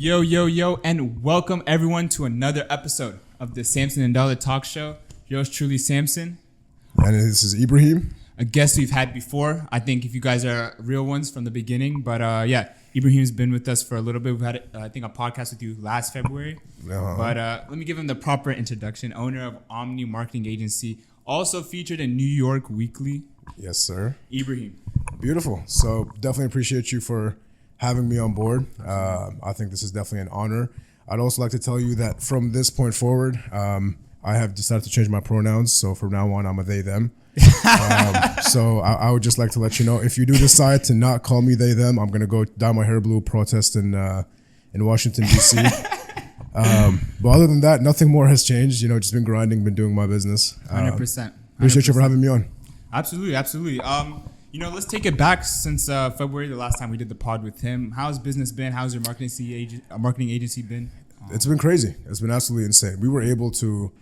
Yo, yo, yo, and welcome everyone to another episode of the Samson and Dollar Talk Show. Yours truly, Samson. And this is Ibrahim. A guest we've had before. I think if you guys are real ones from the beginning. But yeah, Ibrahim's been with us for a little bit. We've had, I think, a podcast with you last February. But let me give him the proper introduction. Owner of Omni Marketing Agency. Also featured in New York Weekly. Yes, sir. Ibrahim. Beautiful. So definitely appreciate you for having me on board. I think this is definitely an honor. I'd also like to tell you that from this point forward, I have decided to change my pronouns. So from now on, I'm a they, them. So I would just like to let you know, if you do decide to not call me they, them, I'm going to go dye my hair blue, protest in Washington, D.C. But other than that, nothing more has changed. You know, just been grinding, been doing my business. 100%. Appreciate you for having me on. Absolutely, absolutely. You know, let's take it back since February, the last time we did the pod with him. How's business been? How's your marketing agency been? It's been crazy. It's been absolutely insane. We were able to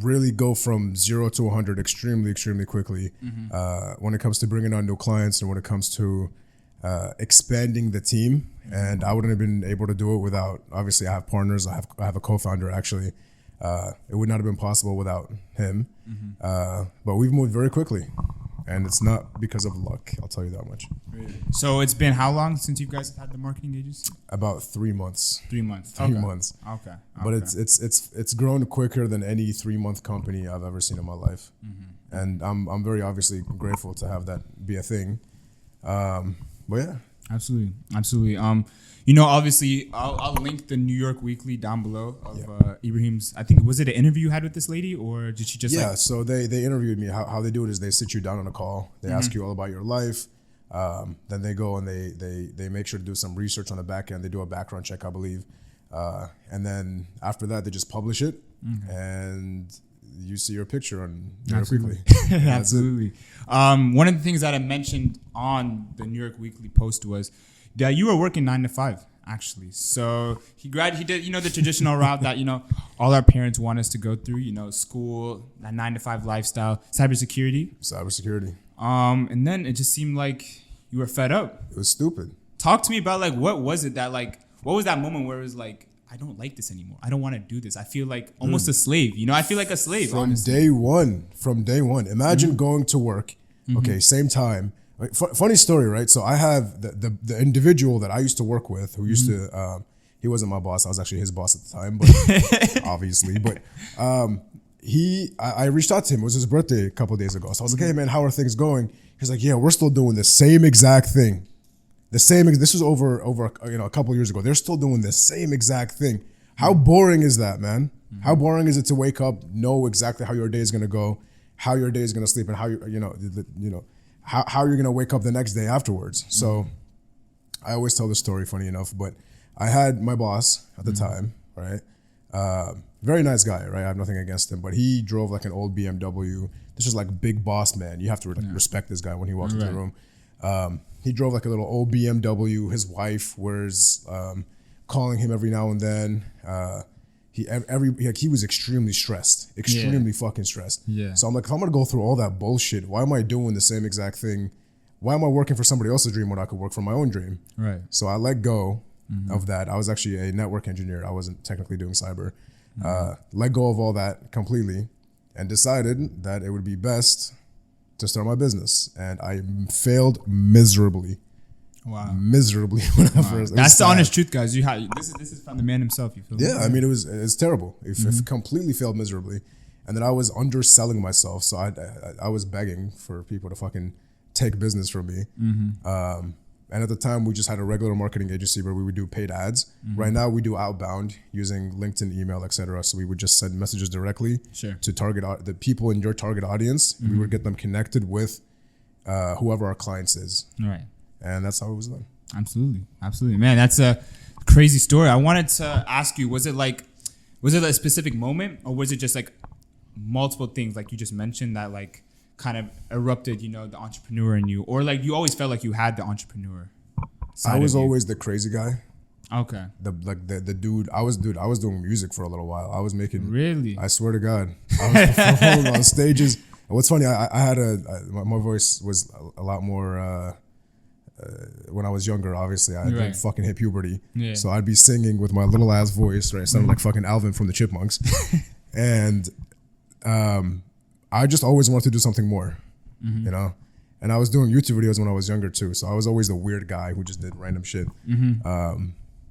really go from 0 to 100 extremely quickly when it comes to bringing on new clients and when it comes to expanding the team. And I wouldn't have been able to do it without, obviously, I have partners. I have a co-founder, actually. It would not have been possible without him. But we've moved very quickly. And it's not because of luck, I'll tell you that much. Really? So it's been how long since you guys have had the marketing agency? About 3 months. 3 months. 3 months. Okay. But it's grown quicker than any 3-month company I've ever seen in my life. And I'm very obviously grateful to have that be a thing. But yeah. Absolutely. You know, obviously, I'll link the New York Weekly down below of Ibrahim's. I think, was it an interview you had with this lady, or did she just? Yeah. So they interviewed me. How they do it is they sit you down on a call. They ask you all about your life. Then they go and they make sure to do some research on the back end. They do a background check, I believe, and then after that they just publish it, and you see your picture on New York Weekly. Absolutely. One of the things that I mentioned on the New York Weekly post was that you were working 9 to 5, actually. So he did, you know, the traditional route that, you know, all our parents want us to go through, you know, school, that 9 to 5 lifestyle, cybersecurity. And then it just seemed like you were fed up. It was stupid. Talk to me about, like, what was it that, like, what was that moment where it was like, I don't like this anymore. I don't want to do this. I feel like almost a slave. You know, I feel like a slave. From day one. Imagine going to work. Okay, same time. Funny story, right? So I have the individual that I used to work with who used to, he wasn't my boss. I was actually his boss at the time, but obviously. But I reached out to him. It was his birthday a couple of days ago. So I was like, hey, man, how are things going? He's like, yeah, we're still doing the same exact thing. This was over a couple of years ago. They're still doing the same exact thing. How boring is that, man? How boring is it to wake up, know exactly how your day is gonna go, how your day is gonna sleep, and how how you're gonna wake up the next day afterwards. So I always tell this story, funny enough, but I had my boss at the time, right? Very nice guy, right? I have nothing against him, but he drove like an old BMW. This is like big boss man. You have to respect this guy when he walks into the room. He drove like a little old BMW. His wife was calling him every now and then. He was extremely stressed, fucking stressed. Yeah. So I'm like, if I'm gonna go through all that bullshit, why am I doing the same exact thing? Why am I working for somebody else's dream when I could work for my own dream? Right. So I let go of that. I was actually a network engineer. I wasn't technically doing cyber. Let go of all that completely, and decided that it would be best to start my business, and I failed miserably. Wow. Miserably when I first. That's the honest truth, guys. This is from the man himself. You feel? Yeah, I mean it's terrible. It completely failed miserably, and then I was underselling myself, so I was begging for people to fucking take business from me. And at the time, we just had a regular marketing agency where we would do paid ads. Right now, we do outbound using LinkedIn, email, etc. So we would just send messages directly to target the people in your target audience. We would get them connected with whoever our clients is. Right. And that's how it was done. Absolutely, man. That's a crazy story. I wanted to ask you: was it a specific moment, or was it just like multiple things, like you just mentioned, that like kind of erupted, you know, the entrepreneur in you, or like you always felt like you had the entrepreneur side? I was always the crazy guy. Okay. The dude. I was doing music for a little while. I was making. Really? I swear to God, I was performing on stages. What's funny, I had my voice was a lot more when I was younger, obviously, I Right. didn't fucking hit puberty. Yeah. So I'd be singing with my little ass voice, right? Sounding like fucking Alvin from the Chipmunks. And I just always wanted to do something more, you know? And I was doing YouTube videos when I was younger too. So I was always the weird guy who just did random shit.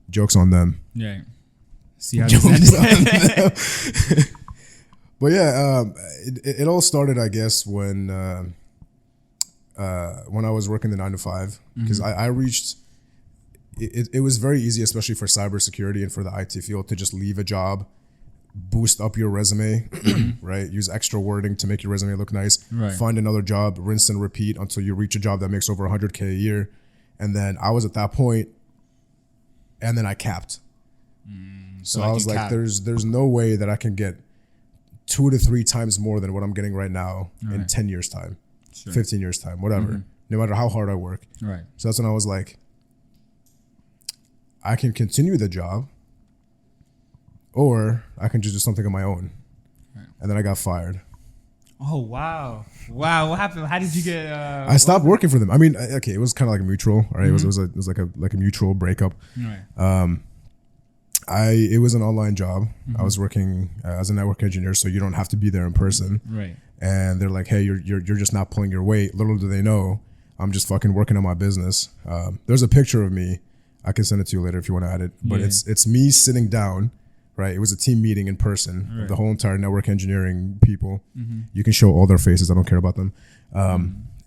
Jokes on them. Yeah. See how this ended? But yeah, it all started, I guess, when I was working the 9 to 5, because I reached. It was very easy, especially for cybersecurity and for the IT field, to just leave a job, boost up your resume, right? Use extra wording to make your resume look nice. Right. Find another job, rinse and repeat until you reach a job that makes over 100K a year. And then I was at that point, and then I capped. So like I was you like, capped. there's no way that I can get 2 to 3 times more than what I'm getting right now in Right. 10 years time, Sure. 15 years time, whatever, no matter how hard I work. Right. So that's when I was like, I can continue the job, or I can just do something on my own. Right. And then I got fired. Oh wow. What happened? How did you get? I stopped working for them. I mean, okay, it was kind of like a mutual, right? It was like a mutual breakup. Right. It was an online job. I was working as a network engineer, so you don't have to be there in person. Right. And they're like, hey, you're just not pulling your weight. Little do they know, I'm just fucking working on my business. There's a picture of me. I can send it to you later if you want to add it. But Yeah. it's me sitting down, right? It was a team meeting in person of Right. the whole entire network engineering people. You can show all their faces. I don't care about them.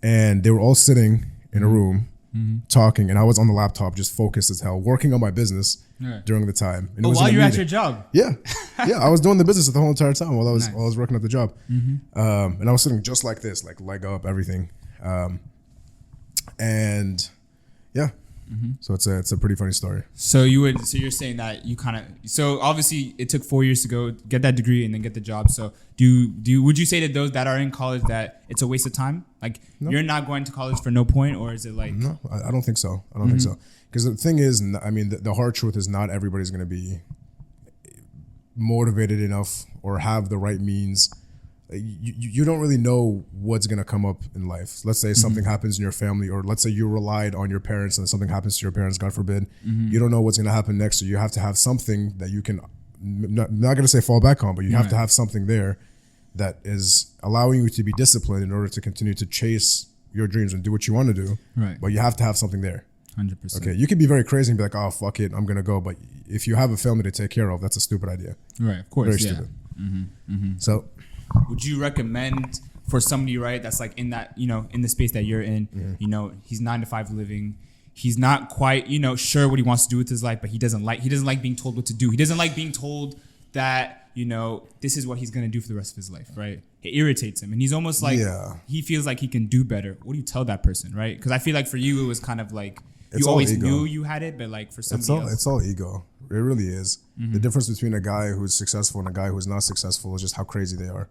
And they were all sitting in a room talking, and I was on the laptop just focused as hell, working on my business Right. during the time. And it Oh, was while in a you're at meeting. your job. Yeah, yeah. I was doing the business the whole entire time while I was Nice. working at the job, and I was sitting just like this, like leg up, everything, and yeah. So it's a pretty funny story. So you're saying that you kind of, so obviously it took 4 years to go get that degree and then get the job. So would you say to those that are in college that it's a waste of time? Like you're not going to college for no point, or is it like? No, I don't think so. I don't think so. Because the thing is, I mean, the hard truth is not everybody's going to be motivated enough or have the right means. You don't really know what's going to come up in life. Let's say something happens in your family, or let's say you relied on your parents and something happens to your parents, God forbid. You don't know what's going to happen next. So you have to have something that you can, not going to say fall back on, but you have to have something there that is allowing you to be disciplined in order to continue to chase your dreams and do what you want to do. Right. But you have to have something there. 100%. Okay. You could be very crazy and be like, oh, fuck it, I'm going to go. But if you have a family to take care of, that's a stupid idea. Right. Of course. Very Yeah. stupid. So Would you recommend for somebody, right, that's like in that, in the space that you're in, he's 9 to 5 living, he's not quite, sure what he wants to do with his life, but he doesn't like being told what to do. He doesn't like being told that, this is what he's going to do for the rest of his life, right? It irritates him. And he's almost like, he feels like he can do better. What do you tell that person, right? Because I feel like for you, it was kind of like, It's you all always ego. knew you had it, but like for somebody else. it's all ego. It really is. The difference between a guy who's successful and a guy who's not successful is just how crazy they are.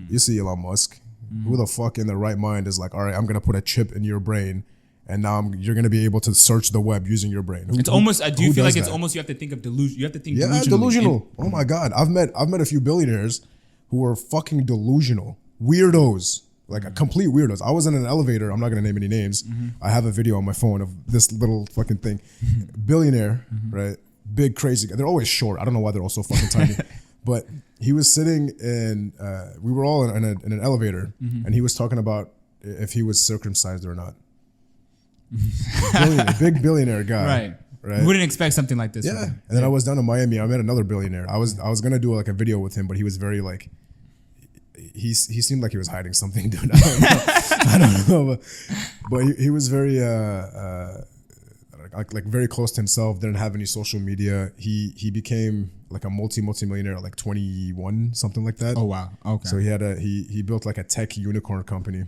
You see Elon Musk. Who the fuck in their right mind is like, all right, I'm going to put a chip in your brain, and now you're going to be able to search the web using your brain. It's almost, I do who feel like does it's that? almost, you have to think of delusion. You have to think Yeah, delusionally. delusional. Oh my God. I've met a few billionaires who are fucking delusional. Weirdos. Like a complete weirdos. I was in an elevator. I'm not going to name any names. I have a video on my phone of this little fucking thing. Billionaire, right? Big, crazy guy. They're always short. I don't know why they're all so fucking tiny. But he was sitting in, we were all in an elevator, and he was talking about if he was circumcised or not. Big billionaire guy. Right. You wouldn't expect something like this. Yeah. from him. And then I was down in Miami. I met another billionaire. I was gonna do like a video with him, but he was very like, he seemed like he was hiding something, dude. I don't know. But he was very like very close to himself. Didn't have any social media. He became like a multi-millionaire at like 21, something like that. Oh, wow. Okay. So he built like a tech unicorn company.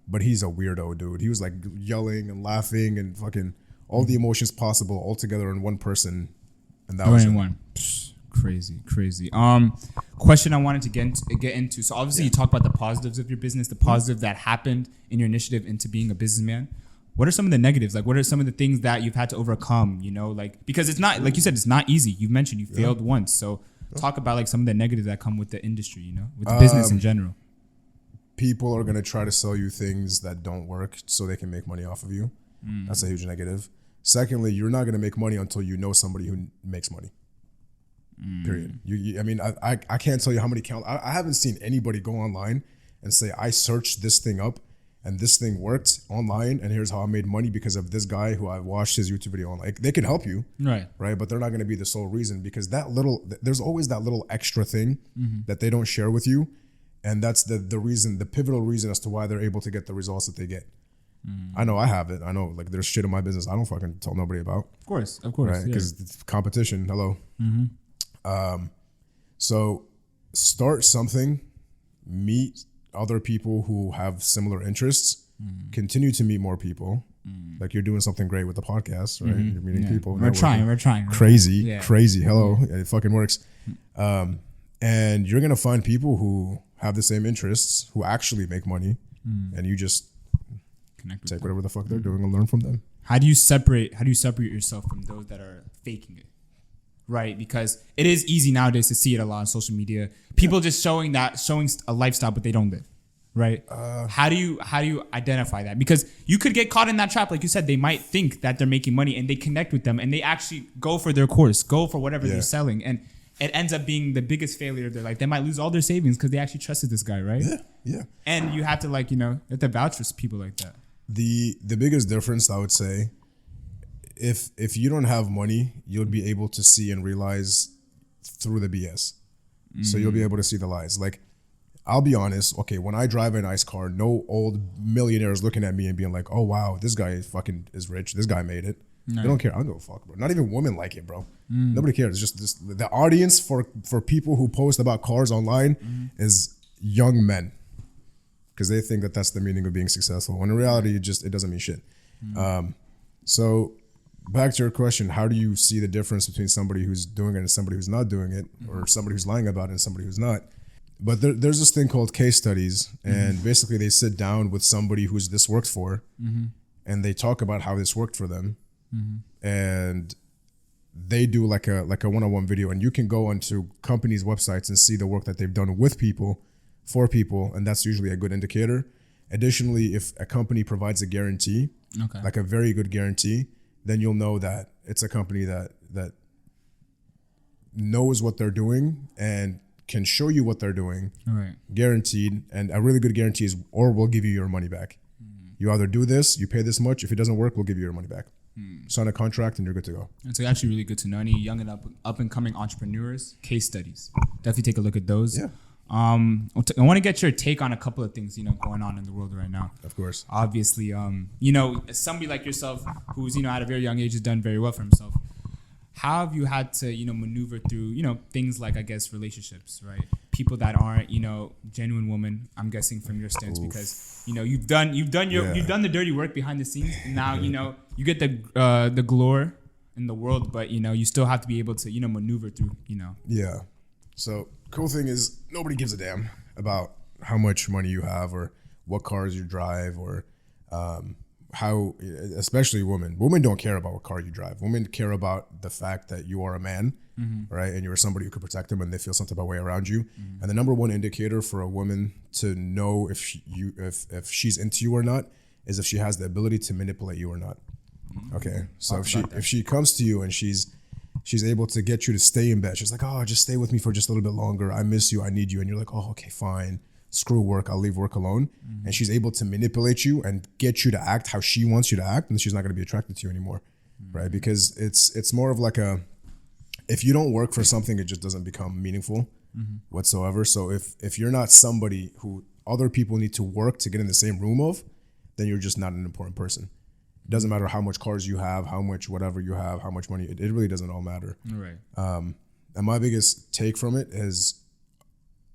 But he's a weirdo, dude. He was like yelling and laughing and fucking all the emotions possible all together in one person, and that was it. one. Crazy. Question I wanted to get into. So obviously you talk about the positives of your business, the positive that happened in your initiative into being a businessman. What are some of the negatives? Like, what are some of the things that you've had to overcome? Like, because it's not, like you said, it's not easy. You've mentioned you failed once. So talk about like some of the negatives that come with the industry, with the business in general. people are going to try to sell you things that don't work so they can make money off of you. That's a huge negative. Secondly, you're not going to make money until you know somebody who makes money. Period. I mean, I can't tell you how many I haven't seen anybody go online and say, I searched this thing up and this thing worked online and here's how I made money because of this guy who I watched his YouTube video on. Like, they can help you, right? But they're not going to be the sole reason, because there's always that little extra thing that they don't share with you. And that's the reason, the pivotal reason as to why they're able to get the results that they get. I know I have it. I know, like, there's shit in my business I don't fucking tell nobody about. Of course. Right? Because it's competition. Hello. So start something, meet other people who have similar interests, continue to meet more people. Like, you're doing something great with the podcast, right? You're meeting people. We're trying. Crazy. Hello. It fucking works. And you're going to find people who have the same interests, who actually make money, and you just take whatever the fuck they're doing and learn from them. How do you separate yourself from those that are faking it? Right, because it is easy nowadays to see it a lot on social media. People just showing a lifestyle, but they don't live. Right. How do you identify that? Because you could get caught in that trap, like you said. They might think that they're making money, and they connect with them, and they actually go for their course, go for whatever they're selling, and it ends up being the biggest failure of their life. They might lose all their savings because they actually trusted this guy, right? Yeah. And you have to, like, you have to vouch for people like that. The biggest difference, I would say, if you don't have money, you'll be able to see and realize through the BS. So you'll be able to see the lies. Like, I'll be honest. Okay, when I drive a nice car, no old millionaire is looking at me and being like, "Oh wow, this guy fucking is rich. This guy made it." No. They don't care. I don't give a fuck, bro. Not even women like it, bro. Nobody cares. It's just the audience for people who post about cars online is young men, because they think that that's the meaning of being successful. When in reality, it doesn't mean shit. So back to your question, how do you see the difference between somebody who's doing it and somebody who's not doing it, or somebody who's lying about it and somebody who's not? But there's this thing called case studies, and basically they sit down with somebody who's this worked for, and they talk about how this worked for them, and they do like a one-on-one video, and you can go onto companies' websites and see the work that they've done with people, for people, and that's usually a good indicator. Additionally, if a company provides a guarantee, like a very good guarantee, then you'll know that it's a company that knows what they're doing and can show you what they're doing, guaranteed. And a really good guarantee is, or we'll give you your money back. You either do this, you pay this much. If it doesn't work, we'll give you your money back. Sign a contract and you're good to go. It's actually really good to know. Any young and up and coming entrepreneurs, case studies, definitely take a look at those. I want to get your take on a couple of things, going on in the world right now. Of course. Obviously, somebody like yourself who's, at a very young age has done very well for himself. How have you had to, maneuver through, things like, I guess, relationships, right? People that aren't, genuine women, I'm guessing, from your stance, because, you've done the dirty work behind the scenes. And now, you get the glory in the world, but, you still have to be able to, maneuver through, Yeah. So cool thing is, nobody gives a damn about how much money you have or what cars you drive, or how, especially women. Women don't care about what car you drive. Women care about the fact that you are a man, right? And you're somebody who could protect them when they feel some type of way around you. And the number one indicator for a woman to know if she's into you or not is if she has the ability to manipulate you or not. Okay, so if she comes to you and she's able to get you to stay in bed, she's like, "Oh, just stay with me for just a little bit longer. I miss you. I need you." And you're like, "Oh, okay, fine. Screw work. I'll leave work alone." And she's able to manipulate you and get you to act how she wants you to act, and she's not going to be attracted to you anymore, right? Because it's more of like if you don't work for something, it just doesn't become meaningful whatsoever. So if you're not somebody who other people need to work to get in the same room of, then you're just not an important person. It doesn't matter how much cars you have, how much whatever you have, how much money. It really doesn't all matter. Right. And my biggest take from it is,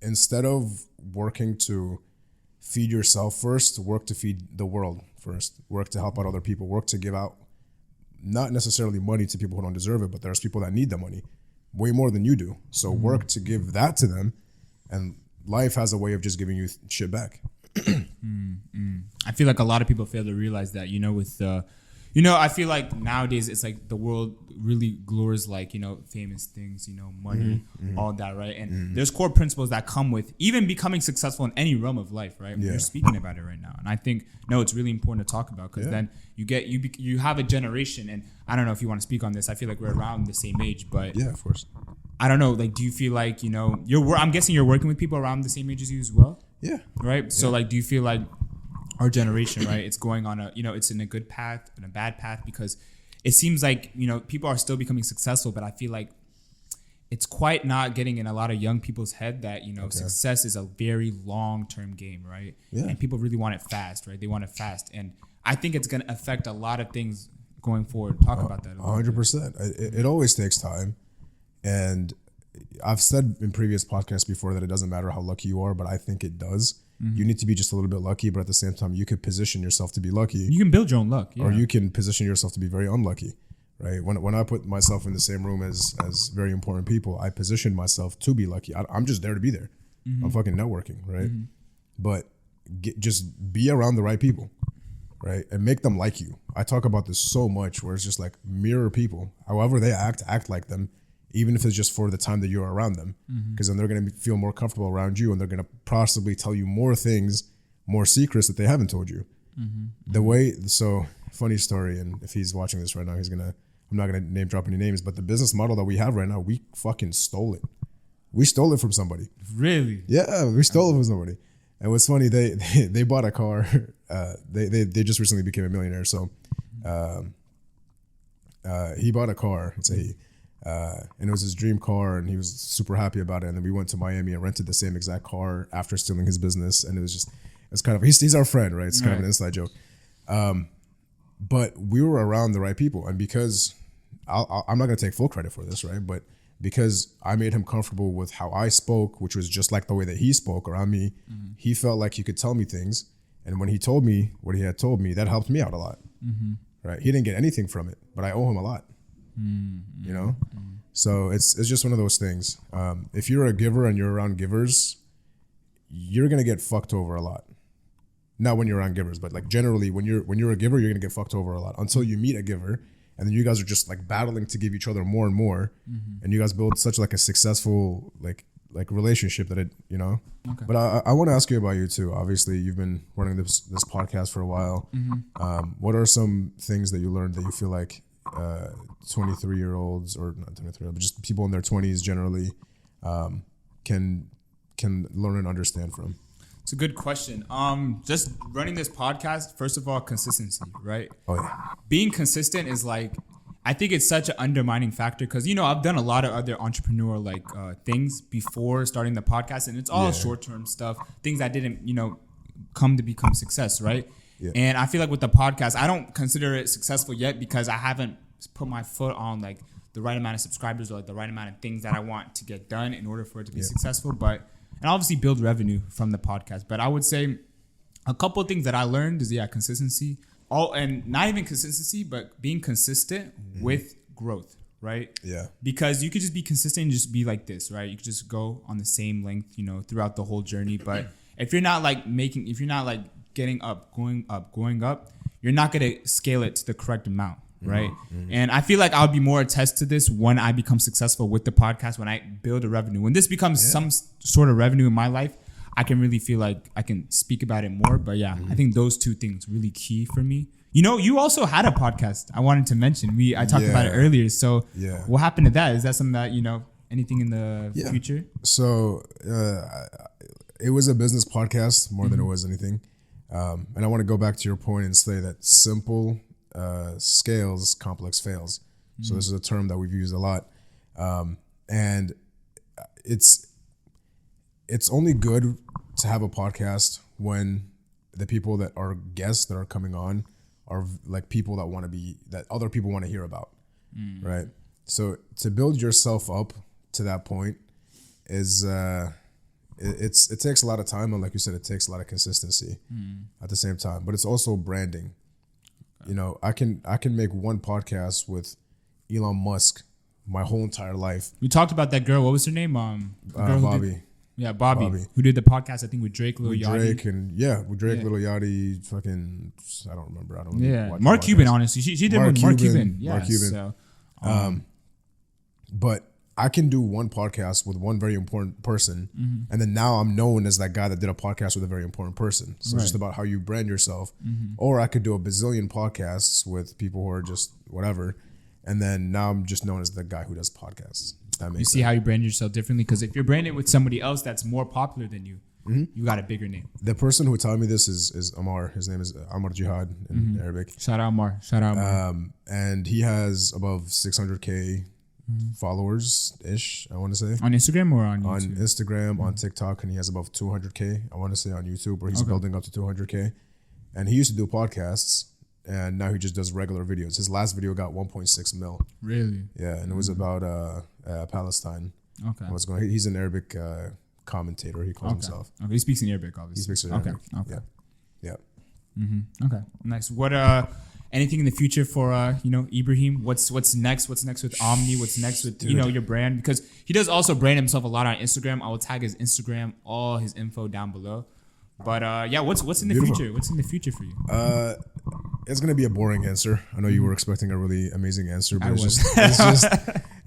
instead of working to feed yourself first, work to feed the world first. Work to help out other people. Work to give out, not necessarily money to people who don't deserve it, but there's people that need the money way more than you do. So work to give that to them, and life has a way of just giving you shit back. I feel like a lot of people fail to realize that, with You know, I feel like nowadays it's like the world really glores like, you know, famous things, you know, money, all that, right? And there's core principles that come with even becoming successful in any realm of life, right? Yeah. You're speaking about it right now. And I think, no, it's really important to talk about because then you have a generation, and I don't know if you want to speak on this. I feel like we're around the same age, but Yeah, of course. I don't know, like, do you feel like, you know, I'm guessing you're working with people around the same age as you as well? Yeah. Right? So like, do you feel like our generation, right, it's going on a, you know, it's in a good path and a bad path because it seems like, you know, people are still becoming successful, but I feel like it's quite not getting in a lot of young people's head that, you know, success is a very long-term game, right? Yeah. And people really want it fast, right? They want it fast. And I think it's going to affect a lot of things going forward. Talk about that a little bit. 100%. It always takes time. And I've said in previous podcasts before that it doesn't matter how lucky you are, but I think it does. You need to be just a little bit lucky, but at the same time, you could position yourself to be lucky. You can build your own luck. Yeah. Or you can position yourself to be very unlucky, right? When I put myself in the same room as very important people, I position myself to be lucky. I'm just there to be there. I'm fucking networking, right? But just be around the right people, right? And make them like you. I talk about this so much where it's just like mirror people. However they act like them, even if it's just for the time that you're around them, because then they're going to feel more comfortable around you and they're going to possibly tell you more things, more secrets that they haven't told you. The way, so funny story, and if he's watching this right now, I'm not going to name drop any names, but the business model that we have right now, we fucking stole it. We stole it from somebody. Really? Yeah, we stole it from somebody. And what's funny, they bought a car. They just recently became a millionaire. So he bought a car. It's a he. And it was his dream car, and he was super happy about it. And then we went to Miami and rented the same exact car after stealing his business. And it's kind of, he's our friend, right? It's kind of an inside joke. But we were around the right people. And because I'm not going to take full credit for this, right? But because I made him comfortable with how I spoke, which was just like the way that he spoke around me, he felt like he could tell me things. And when he told me what he had told me, that helped me out a lot, right? He didn't get anything from it, but I owe him a lot. You know, so it's just one of those things. If you're a giver and you're around givers, you're gonna get fucked over a lot. Not when you're around givers, but like generally when you're a giver, you're gonna get fucked over a lot until you meet a giver, and then you guys are just like battling to give each other more and more, and you guys build such like a successful like relationship that it, you know. Okay. But I want to ask you about you too. Obviously, you've been running this podcast for a while. What are some things that you learned that you feel like 23-year-olds, or not 23, but just people in their 20s generally can learn and understand from? It's a good question. Just running this podcast, first of all, consistency, right? Oh yeah. Being consistent is like, I think it's such an undermining factor because, you know, I've done a lot of other entrepreneur things before starting the podcast, and it's all short-term stuff, things that didn't, you know, come to become success, right? Yeah. And I feel like with the podcast, I don't consider it successful yet because I haven't put my foot on like the right amount of subscribers or like the right amount of things that I want to get done in order for it to be successful. And obviously build revenue from the podcast. But I would say a couple of things that I learned is consistency. And not even consistency, but being consistent with growth, right? Yeah. Because you could just be consistent and just be like this, right? You could just go on the same length, you know, throughout the whole journey. But if you're not like getting up, going up, you're not going to scale it to the correct amount, right? And I feel like I'll be more attest to this when I become successful with the podcast, when I build a revenue. When this becomes some sort of revenue in my life, I can really feel like I can speak about it more. But I think those two things really key for me. You know, you also had a podcast I wanted to mention. I talked about it earlier. So what happened to that? Is that something that, you know, anything in the future? So it was a business podcast more than it was anything. And I want to go back to your point and say that simple scales, complex fails. So this is a term that we've used a lot. And it's only good to have a podcast when the people that are guests that are coming on are like people that other people want to hear about, right? So to build yourself up to that point is it takes a lot of time, and like you said, it takes a lot of consistency at the same time. But it's also branding. You know, I can make one podcast with Elon Musk my whole entire life. We talked about that girl. What was her name? Bobby. Yeah, Bobby, Bobby. who did the podcast, I think, with Drake, Lil with Yachty. Drake and with Drake, Yeah. Lil Yachty, fucking, I don't remember. I don't. Yeah, watch Mark the Cuban, podcast. honestly. She did Mark with Mark Cuban, Cuban. Yeah, Mark Cuban. So, But I can do one podcast with one very important person, and then now I'm known as that guy that did a podcast with a very important person. So it's just Right. about how you brand yourself. Or I could do a bazillion podcasts with people who are just whatever, and then now I'm just known as the guy who does podcasts. If that you makes see sense. how you brand yourself differently? Because if you're branded with somebody else that's more popular than you, you got a bigger name. The person who taught me this is Amar. His name is Amar Jihad in Arabic. Shout out Mar. Shout out Mar. And he has above 600K followers ish, I want to say. On Instagram or on On YouTube? Instagram, on TikTok, and he has above 200K. I want to say on YouTube, where he's Okay. building up to 200K. And he used to do podcasts, and now he just does regular videos. His last video got 1.6 mil. Really? Yeah, and it was about Palestine. Okay. What's going? He's an Arabic commentator. He calls himself. Okay. He speaks in Arabic, obviously. He speaks in Okay. Arabic. Okay. Yeah. Okay. Nice. What anything in the future for Ibrahim? What's next? What's next with Omni? What's next with your brand? Because he does also brand himself a lot on Instagram. I will tag his Instagram, all his info down below. But what's in the Beautiful. future? What's in the future for you? It's gonna be a boring answer. I know you were expecting a really amazing answer, but I it's was.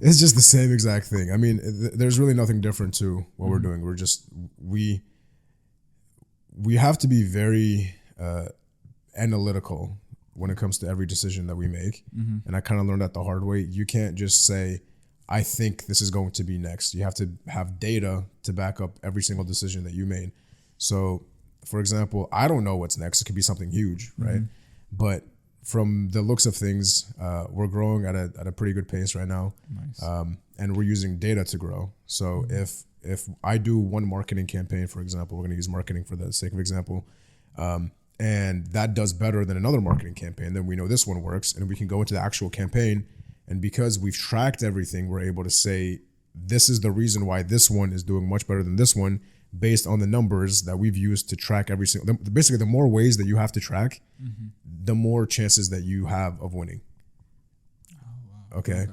it's just the same exact thing. I mean, there's really nothing different to what we're doing. We're just we have to be very analytical when it comes to every decision that we make. And I kind of learned that the hard way. You can't just say, I think this is going to be next. You have to have data to back up every single decision that you made. So, for example, I don't know what's next. It could be something huge, right? But from the looks of things, we're growing at a pretty good pace right now. Nice. And we're using data to grow. So if I do one marketing campaign, for example, we're going to use marketing for the sake of example, and that does better than another marketing campaign, then we know this one works, and we can go into the actual campaign. And because we've tracked everything, we're able to say, this is the reason why this one is doing much better than this one, based on the numbers that we've used to track every single. Basically, the more ways that you have to track, the more chances that you have of winning. Oh, wow. Okay.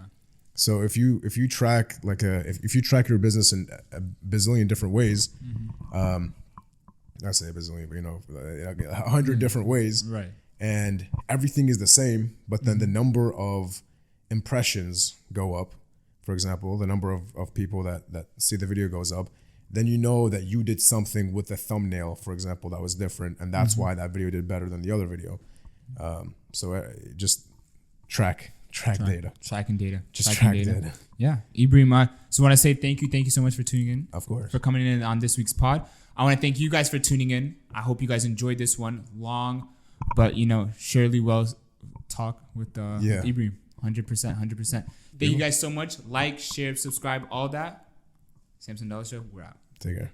So if you track if you track your business in a bazillion different ways, I say a bazillion, but 100 different ways, Right. and everything is the same, but then the number of impressions go up. For example, the number of people that see the video goes up. Then you know that you did something with the thumbnail, for example, that was different, and that's why that video did better than the other video. So just track data. Tracking data. Just Tracking track data. Yeah. Ibrahim, so want to say thank you so much for tuning in. Of course. For coming in on this week's pod. I want to thank you guys for tuning in. I hope you guys enjoyed this one. Long, but surely well talk with Ibrahim. 100%. Thank you guys so much. Like, share, subscribe, all that. Samson Dollar Show, we're out. Take care.